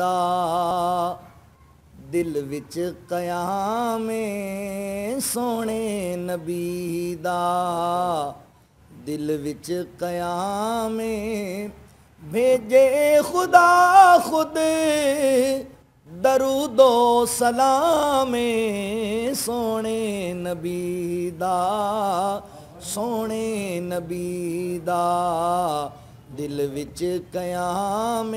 دا دل وچ قیام سونے نبی دا دل وچ قیام بھیجے خدا خود درود و سلام سونے نبی دا سونے نبی دا دل وچ قیام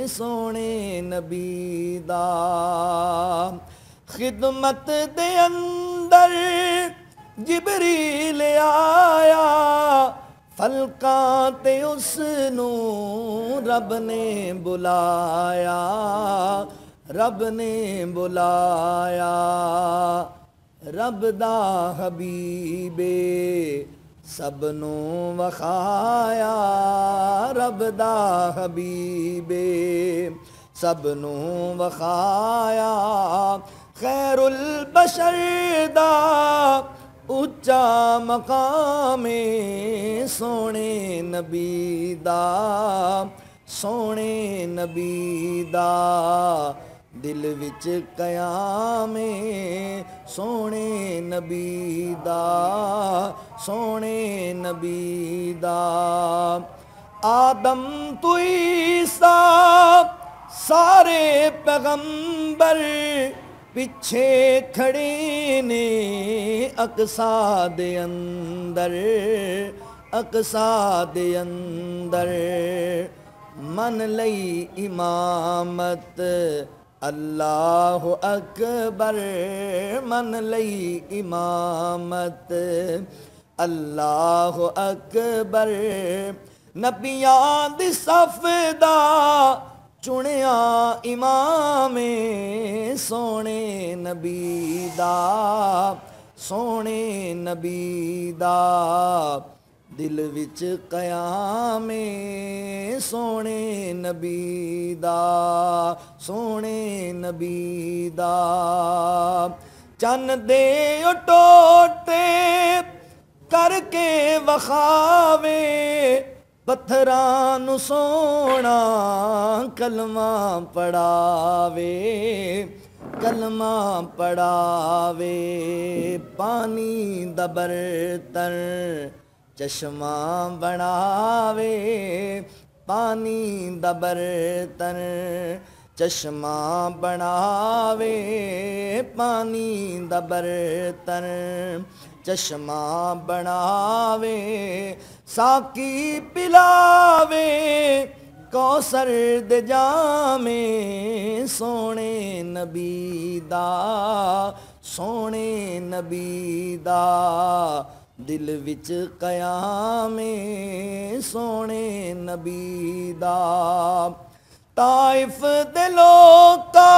سونے نبی دا خدمت دے اندر جبریل آیا فلکاں تے اس نو رب نے بلایا رب نے بلایا رب دا حبیبے سب نو وخایا رب دا حبیبے سب نو وخایا خیر البشر دا اچا مقام سونے نبی دا سونے نبی دا دل وچ قیام سونے نبی دا سونے نبی دا آدم تو عیسیٰ سارے پیغمبر پچھے کھڑے نے اقصا دے اندر اقصا دے اندر من لئی امامت اللہ اکبر من لئی امامت اللہ اکبر نبیاں دی صف دا چنیا امام سونے نبی دا سونے نبی دا دل وچ قیام سونے نبی دا سونے نبی دا چن دے ٹوٹے کر کے وخاوے پتھراں نو سونا کلمہ پڑھاوے کلمہ پڑھاوے پانی دا برتن چشمہ بناوے پانی دا برتن چشمہ بناوے پانی دا برتن چشمہ بناوے ساکی پلاوے کوثر دے جامے سونے نبی دا سونے نبی دا دل وچ قیام سونے نبی دا طائف دے لوکا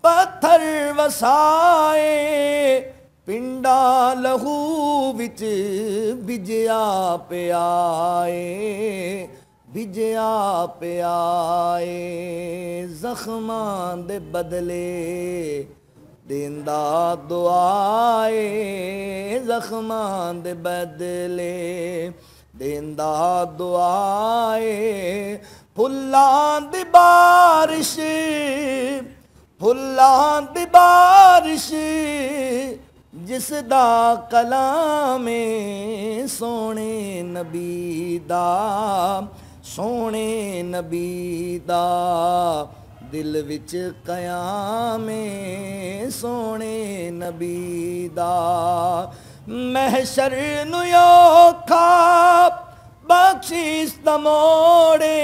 پتھر وسائے پنڈا لہو وچ بجیا پہ آئے بجیا پہ آئے زخماں دے بدلے دیندا دعائے زخماں دے بدلے دیندا دعائے پھلاں دی بارش پھلاں دی بارش جس دا کلام سونے نبی دا سونے نبی دا دل وچ قیام سونے نبی دا محشر نو یوکھا بخشش دا موڑے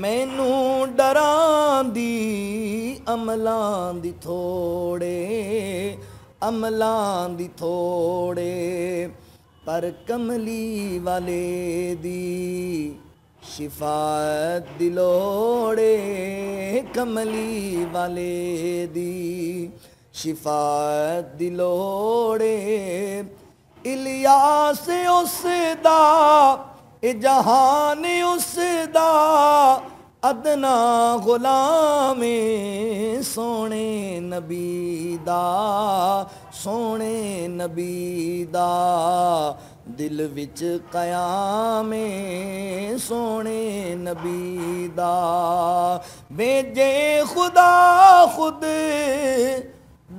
مینو ڈراں دی عملاں دی تھوڑے عملاں دی تھوڑے پر کملی والے دی شفاعت دی لوڑے کملی والے دی شفاعت دی لوڑے الیاس اس دا جہان اس دا ادنا غلام سونے نبی دا سونے نبی دا دل وچ قیام سونے نبی دا بھیجے خدا خود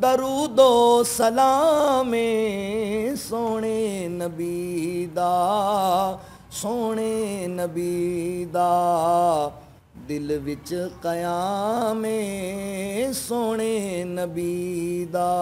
درود و سلام سونے نبی دا سونے نبی دا دل وچ قیام سونے نبی دا